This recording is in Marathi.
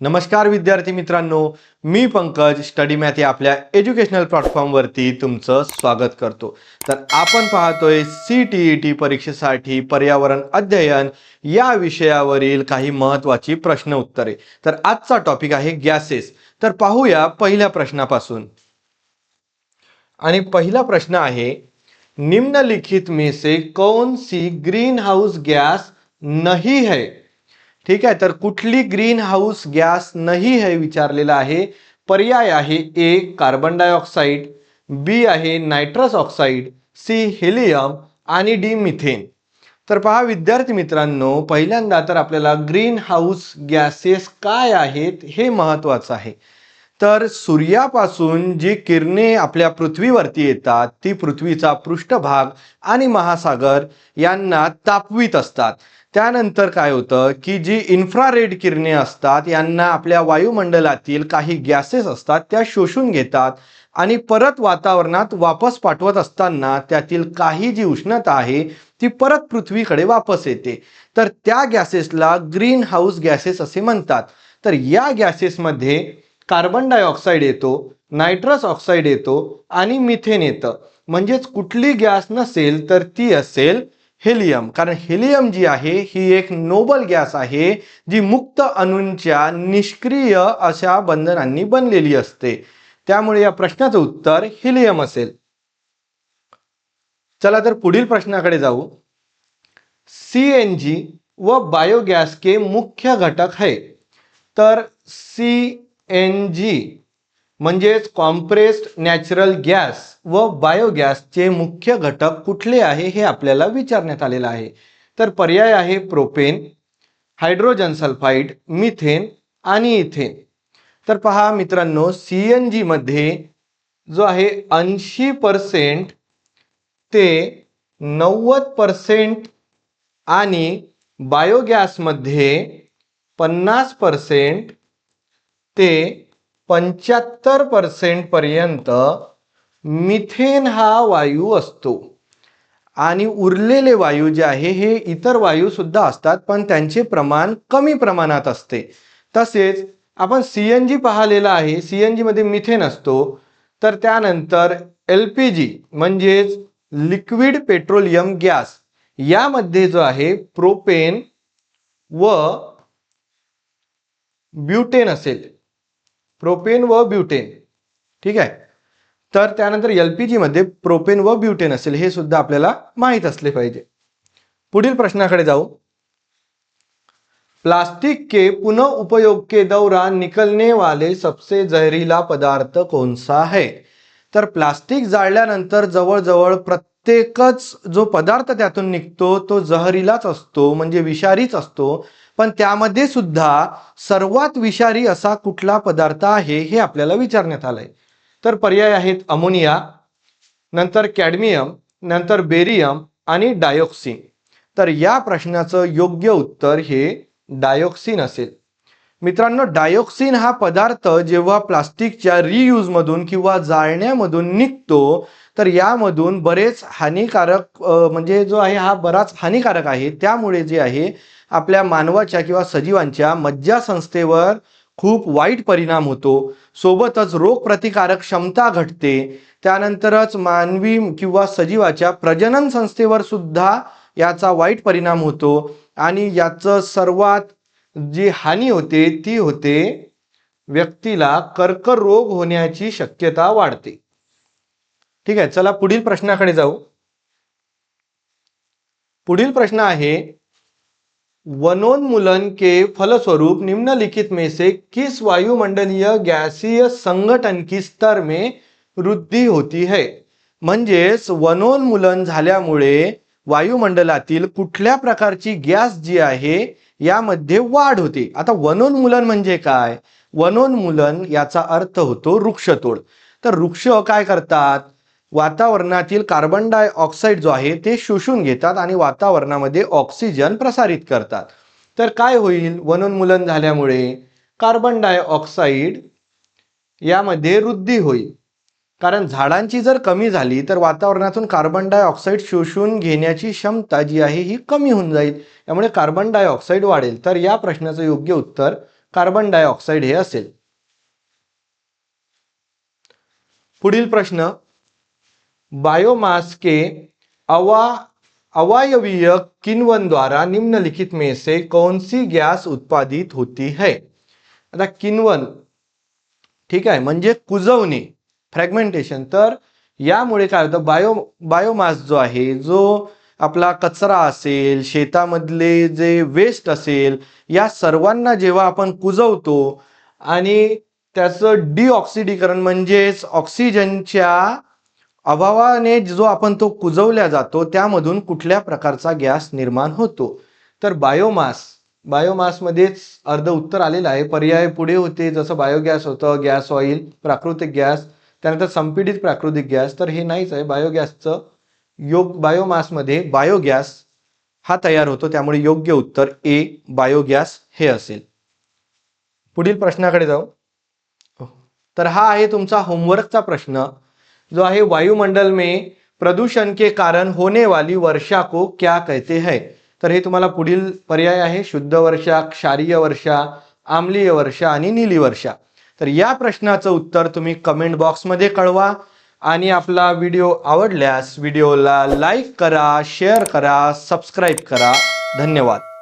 नमस्कार विद्यार्थी मित्रांनो, मी पंकज स्टडी मॅथ या आपल्या एज्युकेशनल प्लॅटफॉर्मवरती तुमचं स्वागत करतो। तर आपण पाहतोय CTET परीक्षेसाठी पर्यावरण अध्ययन या विषयावरील काही महत्त्वाची प्रश्न उत्तरे। तर आजचा टॉपिक आहे गॅसेस। तर पाहूया पहिल्या प्रश्नापासून। आणि पहिला प्रश्न आहे, निम्नलिखित में से कौन सी ग्रीन हाउस गैस नहीं है। ठीक आहे, तर कुठली ग्रीन हाउस गॅस नाही है विचारलेला आहे। पर्याय आहे ए कार्बन डायऑक्साइड, बी आहे नायट्रस ऑक्साइड, सी हेलियम आणि डी मिथेन। तर पहा विद्यार्थी मित्रांनो, पहिल्यांदा तर आपल्याला ग्रीन हाउस गॅसेस काय आहेत हे महत्त्वाचं आहे। तर सूर्यापासून जी किरणे आपल्या पृथ्वीवरती येतात ती पृथ्वीचा पृष्ठभाग आणि महासागर यांना तापवित असतात। त्यानंतर काय होतं की जी इन्फ्रारेड किरणे असतात यांना आपल्या वायुमंडलातील काही गॅसेस असतात त्या शोषून घेतात आणि परत वातावरणात वापस पाठवत असताना त्यातील काही जी उष्णता आहे ती परत पृथ्वीकडे वापस येते। तर त्या गॅसेसला ग्रीन हाउस गॅसेस असे म्हणतात। तर या गॅसेसमध्ये कार्बन डायऑक्साइड येतो, नायट्रस ऑक्साइड येतो आणि मिथेन येतं। म्हणजेच कुठली गॅस नसेल तर ती असेल हेलियम। कारण हेलियम जी आहे ही एक नोबल गॅस आहे जी मुक्त अणूंच्या निष्क्रिय अशा बंधनांनी बनलेली असते। त्यामुळे या प्रश्नाचं उत्तर हेलियम असेल। चला तर पुढील प्रश्नाकडे जाऊ। CNG व बायोगॅस के मुख्य घटक है। तर CNG म्हणजेच कॉम्प्रेस्ड नॅचरल गॅस व बायोगॅसचे मुख्य घटक कुठले आहे हे आपल्याला विचारण्यात आलेलं आहे। तर पर्याय आहे प्रोपेन, हायड्रोजन सल्फाइड, मिथेन आणि इथेन। तर पहा मित्रांनो, CNG मध्ये जो आहे 80% ते 90% आणि बायोगॅस मध्ये 50% ते 75% पर्यंत मिथेन हा वायू असतो। आणि उरलेले वायू जे आहे हे इतर वायू सुद्धा असतात पण त्यांचे प्रमाण कमी प्रमाणात असते। तसेच आपण CNG पाहिलेला आहे, CNG मध्ये मिथेन असतो। तर त्यानंतर LPG म्हणजेच लिक्विड पेट्रोलियम गॅस यामध्ये जो आहे प्रोपेन व ब्युटेन असेल, प्रोपेन व ब्युटेन। ठीक आहे, तर त्यानंतर LPG मध्ये प्रोपेन व ब्युटेन असेल हे सुद्धा आपल्याला माहित असले पाहिजे। पुढील प्रश्नाकडे जाऊ। प्लास्टिक के पुनः उपयोग के दौरान निकलने वाले सबसे जहरीला पदार्थ कौन सा है। तर प्लास्टिक जाळल्यानंतर जवळजवळ प्रत्येकच जो पदार्थ त्यातून निघतो तो जहरीलाच असतो, म्हणजे विषारीच असतो। पण त्यामध्ये सुद्धा सर्वात विषारी असा कुठला पदार्थ आहे हे आपल्याला विचारण्यात आलंय। तर पर्याय आहेत अमोनिया, नंतर कॅडमियम, नंतर बेरियम आणि डायऑक्सिन। तर या प्रश्नाचं योग्य उत्तर हे डायऑक्सिन असेल। मित्रांनो, डायऑक्सिन हा पदार्थ जेव्हा प्लास्टिकच्या रियूज मधून किंवा जाळण्यामधून निघतो तर यामधून बरेच हानिकारक म्हणजे जो आहे हा बराच हानिकारक आहे। त्यामुळे जे आहे आपल्या मानवाच्या किंवा सजीवांच्या मज्जासंस्थेवर खूप वाईट परिणाम होतो। सोबतच रोगप्रतिकारक क्षमता घटते। त्यानंतरच मानवी किंवा सजीवाच्या प्रजनन संस्थेवर सुद्धा याचा वाईट परिणाम होतो आणि याचं सर्वात जी हानी होते ती होते व्यक्तीला कर्करोग होण्याची शक्यता वाढते। ठीक आहे, चला पुढील प्रश्नाकडे जाऊ। पुढील प्रश्न आहे, वनोन्मूलन के फलस्वरूप निम्नलिखित में से किस वायुमंडलीय गैसीय संगठन की स्तर में वृद्धि होती है। म्हणजेच वनोन्मूलन झाल्यामुळे वायुमंडलातील कुठल्या प्रकारची गॅस जी आहे यामध्ये वाढ होते। आता वनोन्मूलन म्हणजे काय? वनोन्मूलन याचा अर्थ होतो वृक्षतोड। तर वृक्ष काय करतात? वातावरणातील कार्बन डायऑक्साइड जो आहे ते शोषून घेतात आणि वातावरणामध्ये ऑक्सिजन प्रसारित करतात। तर काय होईल वनोन्मूलन झाल्यामुळे? कार्बन डायऑक्साइड यामध्ये वृद्धी होईल। कारण झाडांची जर कमी झाली तर वातावरणातून कार्बन डायऑक्साइड शोषून घेण्याची क्षमता जी आहे ही कमी होऊन जाईल, त्यामुळे कार्बन डायऑक्साइड वाढेल। तर या प्रश्नाचं योग्य उत्तर कार्बन डायऑक्साइड हे असेल. पुढील प्रश्न, बायोमास के अवायवीय किण्वन द्वारा निम्नलिखित में से कौन सी गैस उत्पादित होती है. आता किण्वन, ठीक आहे, म्हणजे कुजवणे, फ्रॅगमेंटेशन. तर यामुळे काय होतं, बायोमास जो आहे, जो आपला कचरा असेल, शेतामधले जे वेस्ट असेल, या सर्वांना जेव्हा आपण कुजवतो आणि त्याचं डिऑक्सिडीकरण म्हणजेच ऑक्सिजनच्या अभावाने जो आपण तो कुजवल्या जातो, त्यामधून कुठल्या प्रकारचा गॅस निर्माण होतो. तर बायोमासमध्येच अर्ध उत्तर आलेलं आहे. पर्याय पुढे होते, जसं बायोगॅस होतं, गॅस ऑइल, प्राकृतिक गॅस, त्यानंतर संपीडित प्राकृतिक गॅस. तर हे नाहीच आहे. बायोमासमध्ये बायोगॅस हा तयार होतो, त्यामुळे योग्य उत्तर ए बायोगॅस हे असेल. पुढील प्रश्नाकडे जाऊ. तर हा आहे तुमचा होमवर्कचा प्रश्न, जो आहे वायुमंडल में प्रदूषण के कारण होने वाली वर्षा को क्या कहते हैं. तर हे तुम्हाला पुढील पर्याय आहे, शुद्ध वर्षा, क्षारीय वर्षा, आम्लीय वर्षा आणि नीली वर्षा. तर या प्रश्नाचं उत्तर तुम्ही कमेंट बॉक्समध्ये कळवा आणि आपला व्हिडिओ आवडल्यास व्हिडिओला लाईक करा, शेअर करा, सबस्क्राईब करा. धन्यवाद.